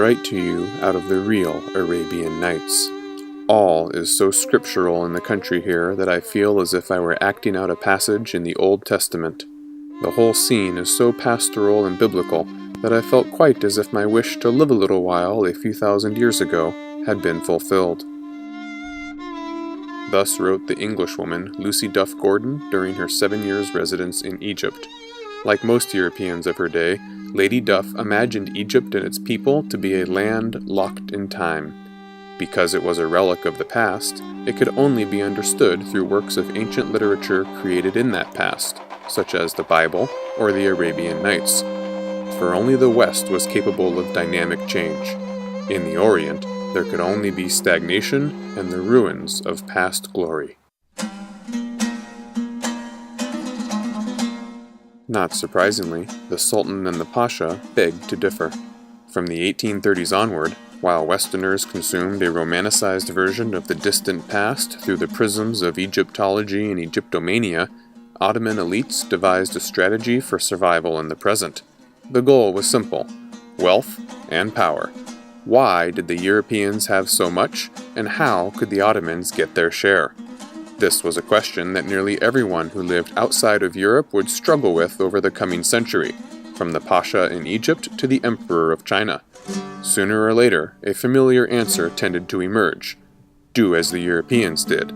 write to you out of the real Arabian Nights. All is so scriptural in the country here that I feel as if I were acting out a passage in the Old Testament. The whole scene is so pastoral and biblical that I felt quite as if my wish to live a little while a few thousand years ago had been fulfilled. Thus wrote the Englishwoman Lucy Duff Gordon during her 7 years' residence in Egypt. Like most Europeans of her day, Lady Duff imagined Egypt and its people to be a land locked in time. Because it was a relic of the past, it could only be understood through works of ancient literature created in that past, such as the Bible or the Arabian Nights. For only the West was capable of dynamic change. In the Orient, there could only be stagnation and the ruins of past glory. Not surprisingly, the Sultan and the Pasha begged to differ. From the 1830s onward, while Westerners consumed a romanticized version of the distant past through the prisms of Egyptology and Egyptomania, Ottoman elites devised a strategy for survival in the present. The goal was simple: wealth and power. Why did the Europeans have so much, and how could the Ottomans get their share? This was a question that nearly everyone who lived outside of Europe would struggle with over the coming century, from the Pasha in Egypt to the Emperor of China. Sooner or later, a familiar answer tended to emerge: do as the Europeans did.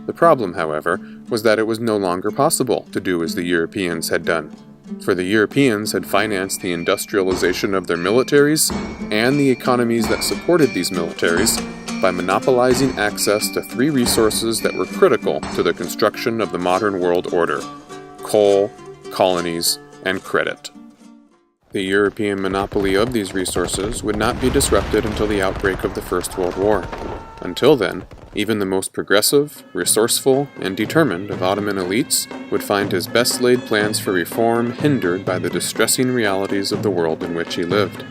The problem, however, was that it was no longer possible to do as the Europeans had done. For the Europeans had financed the industrialization of their militaries and the economies that supported these militaries by monopolizing access to three resources that were critical to the construction of the modern world order: coal, colonies, and credit. The European monopoly of these resources would not be disrupted until the outbreak of the First World War. Until then, even the most progressive, resourceful, and determined of Ottoman elites would find his best-laid plans for reform hindered by the distressing realities of the world in which he lived.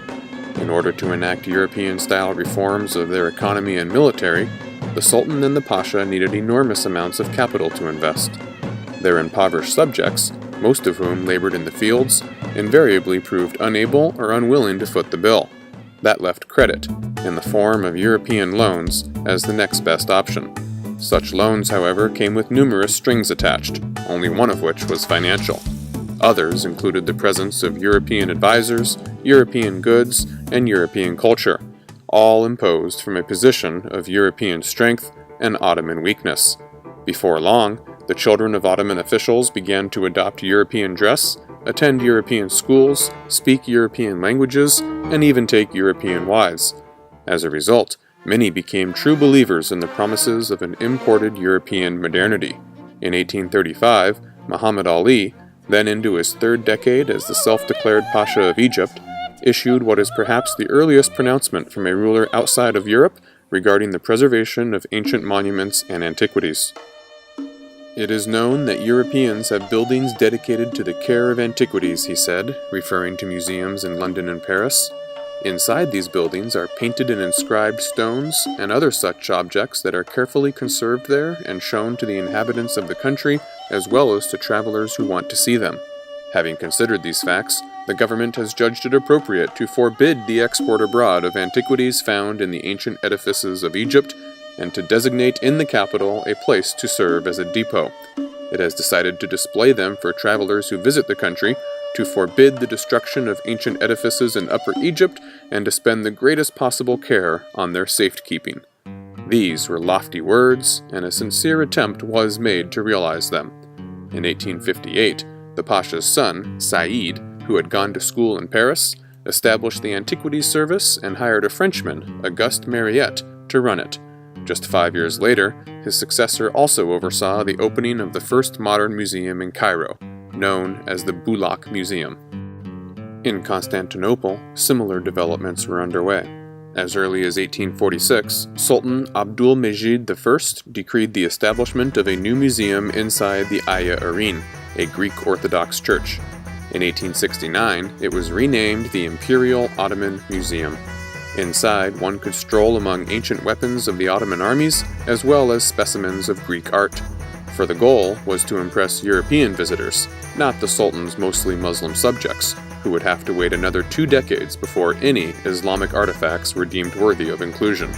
In order to enact European-style reforms of their economy and military, the Sultan and the Pasha needed enormous amounts of capital to invest. Their impoverished subjects, most of whom labored in the fields, invariably proved unable or unwilling to foot the bill. That left credit, in the form of European loans, as the next best option. Such loans, however, came with numerous strings attached, only one of which was financial. Others included the presence of European advisors, European goods, and European culture, all imposed from a position of European strength and Ottoman weakness. Before long, the children of Ottoman officials began to adopt European dress, attend European schools, speak European languages, and even take European wives. As a result, many became true believers in the promises of an imported European modernity. In 1835, Muhammad Ali, then into his third decade as the self-declared Pasha of Egypt, issued what is perhaps the earliest pronouncement from a ruler outside of Europe regarding the preservation of ancient monuments and antiquities. It is known that Europeans have buildings dedicated to the care of antiquities, he said, referring to museums in London and Paris. Inside these buildings are painted and inscribed stones and other such objects that are carefully conserved there and shown to the inhabitants of the country as well as to travelers who want to see them. Having considered these facts, the government has judged it appropriate to forbid the export abroad of antiquities found in the ancient edifices of Egypt and to designate in the capital a place to serve as a depot. It has decided to display them for travelers who visit the country, to forbid the destruction of ancient edifices in Upper Egypt, and to spend the greatest possible care on their safekeeping. These were lofty words, and a sincere attempt was made to realize them. In 1858, the Pasha's son, Said, who had gone to school in Paris, established the Antiquities Service and hired a Frenchman, Auguste Mariette, to run it. Just 5 years later, his successor also oversaw the opening of the first modern museum in Cairo, known as the Bulak Museum. In Constantinople, similar developments were underway. As early as 1846, Sultan Abdul-Mejid I decreed the establishment of a new museum inside the Hagia Arene, a Greek Orthodox church. In 1869, it was renamed the Imperial Ottoman Museum. Inside, one could stroll among ancient weapons of the Ottoman armies, as well as specimens of Greek art. For the goal was to impress European visitors, not the Sultan's mostly Muslim subjects, who would have to wait another 2 decades before any Islamic artifacts were deemed worthy of inclusion.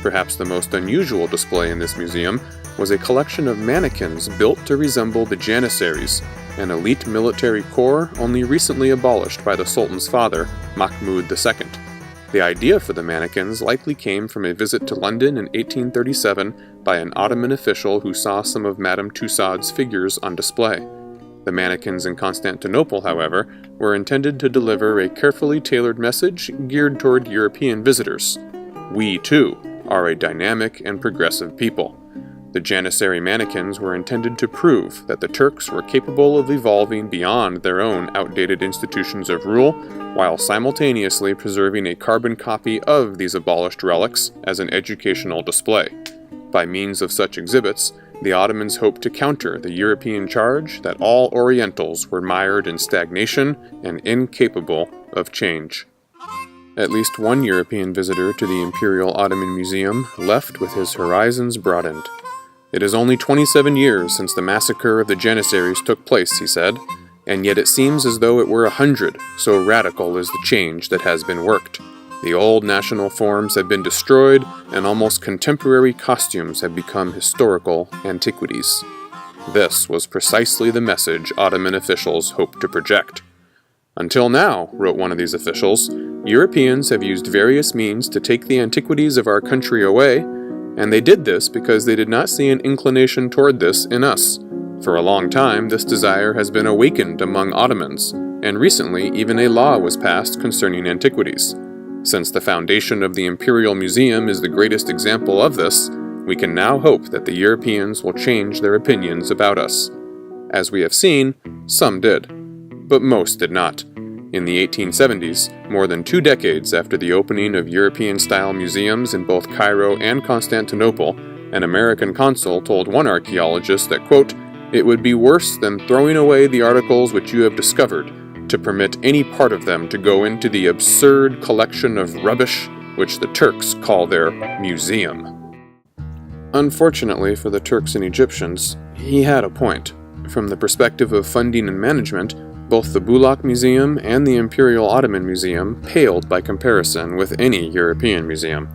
Perhaps the most unusual display in this museum was a collection of mannequins built to resemble the Janissaries, an elite military corps only recently abolished by the Sultan's father, Mahmud II. The idea for the mannequins likely came from a visit to London in 1837 by an Ottoman official who saw some of Madame Tussauds' figures on display. The mannequins in Constantinople, however, were intended to deliver a carefully tailored message geared toward European visitors. We, too, are a dynamic and progressive people. The Janissary mannequins were intended to prove that the Turks were capable of evolving beyond their own outdated institutions of rule, while simultaneously preserving a carbon copy of these abolished relics as an educational display. By means of such exhibits, the Ottomans hoped to counter the European charge that all Orientals were mired in stagnation and incapable of change. At least one European visitor to the Imperial Ottoman Museum left with his horizons broadened. "It is only 27 years since the massacre of the Janissaries took place," he said, "and yet it seems as though it were 100, so radical is the change that has been worked. The old national forms have been destroyed, and almost contemporary costumes have become historical antiquities." This was precisely the message Ottoman officials hoped to project. "Until now," wrote one of these officials, "Europeans have used various means to take the antiquities of our country away, and they did this because they did not see an inclination toward this in us. For a long time, this desire has been awakened among Ottomans, and recently even a law was passed concerning antiquities. Since the foundation of the Imperial Museum is the greatest example of this, we can now hope that the Europeans will change their opinions about us. As we have seen, some did, but most did not. In the 1870s, more than 2 decades after the opening of European-style museums in both Cairo and Constantinople, an American consul told one archaeologist that, quote, "It would be worse than throwing away the articles which you have discovered, to permit any part of them to go into the absurd collection of rubbish which the Turks call their museum." Unfortunately for the Turks and Egyptians, he had a point. From the perspective of funding and management, both the Bulak Museum and the Imperial Ottoman Museum paled by comparison with any European museum.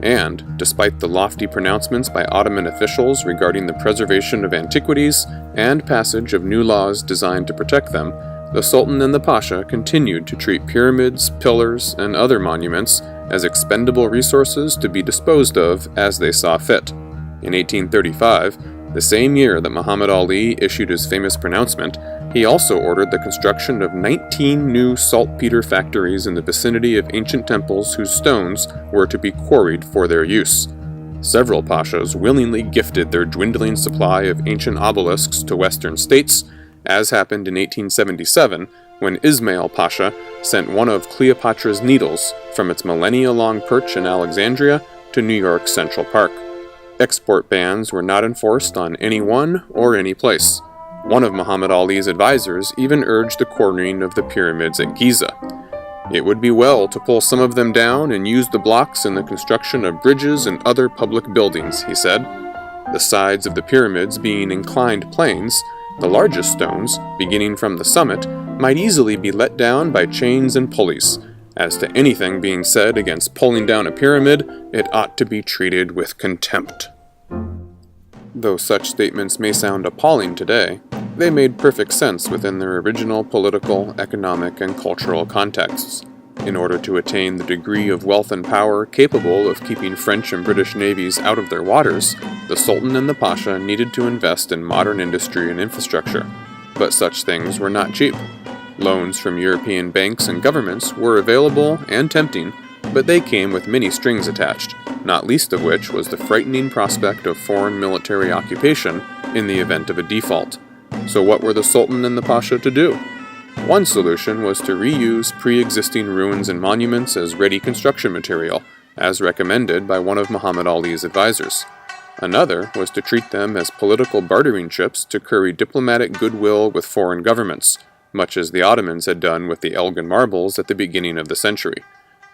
And, despite the lofty pronouncements by Ottoman officials regarding the preservation of antiquities and passage of new laws designed to protect them, the Sultan and the Pasha continued to treat pyramids, pillars, and other monuments as expendable resources to be disposed of as they saw fit. In 1835, the same year that Muhammad Ali issued his famous pronouncement, he also ordered the construction of 19 new saltpeter factories in the vicinity of ancient temples whose stones were to be quarried for their use. Several pashas willingly gifted their dwindling supply of ancient obelisks to Western states, as happened in 1877 when Ismail Pasha sent one of Cleopatra's needles from its millennia-long perch in Alexandria to New York's Central Park. Export bans were not enforced on any one or any place. One of Muhammad Ali's advisors even urged the quarrying of the pyramids at Giza. "It would be well to pull some of them down and use the blocks in the construction of bridges and other public buildings," he said. The sides of the pyramids being inclined planes, the largest stones, beginning from the summit, might easily be let down by chains and pulleys. As to anything being said against pulling down a pyramid, it ought to be treated with contempt. Though such statements may sound appalling today, they made perfect sense within their original political, economic, and cultural contexts. In order to attain the degree of wealth and power capable of keeping French and British navies out of their waters, the Sultan and the Pasha needed to invest in modern industry and infrastructure. But such things were not cheap. Loans from European banks and governments were available and tempting, but they came with many strings attached, not least of which was the frightening prospect of foreign military occupation in the event of a default. So what were the Sultan and the Pasha to do? One solution was to reuse pre-existing ruins and monuments as ready construction material, as recommended by one of Muhammad Ali's advisors. Another was to treat them as political bartering chips to curry diplomatic goodwill with foreign governments, much as the Ottomans had done with the Elgin marbles at the beginning of the century.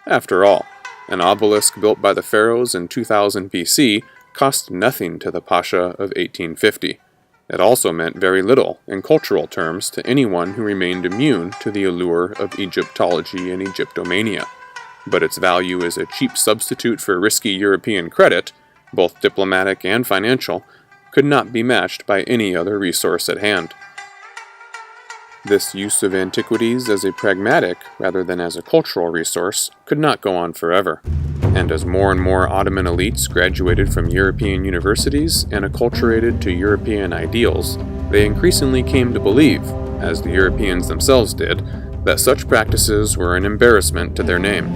After all, an obelisk built by the pharaohs in 2000 BC cost nothing to the Pasha of 1850. It also meant very little, in cultural terms, to anyone who remained immune to the allure of Egyptology and Egyptomania. But its value as a cheap substitute for risky European credit, both diplomatic and financial, could not be matched by any other resource at hand. This use of antiquities as a pragmatic rather than as a cultural resource could not go on forever, and as more and more Ottoman elites graduated from European universities and acculturated to European ideals, they increasingly came to believe, as the Europeans themselves did, that such practices were an embarrassment to their name.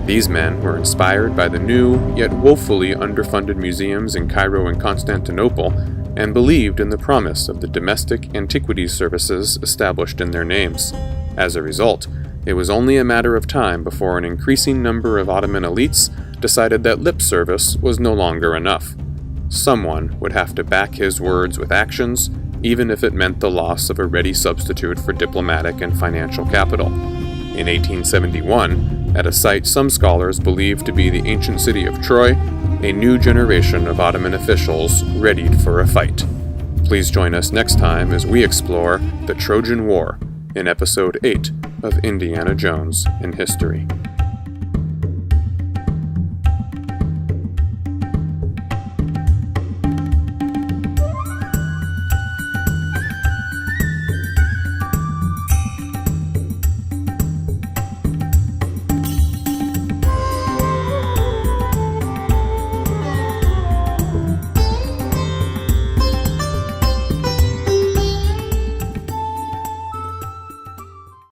These men were inspired by the new, yet woefully underfunded museums in Cairo and Constantinople, and believed in the promise of the domestic antiquities services established in their names. As a result, it was only a matter of time before an increasing number of Ottoman elites decided that lip service was no longer enough. Someone would have to back his words with actions, even if it meant the loss of a ready substitute for diplomatic and financial capital. In 1871, at a site some scholars believe to be the ancient city of Troy, a new generation of Ottoman officials readied for a fight. Please join us next time as we explore the Trojan War in Episode 8 of Indiana Jones in History.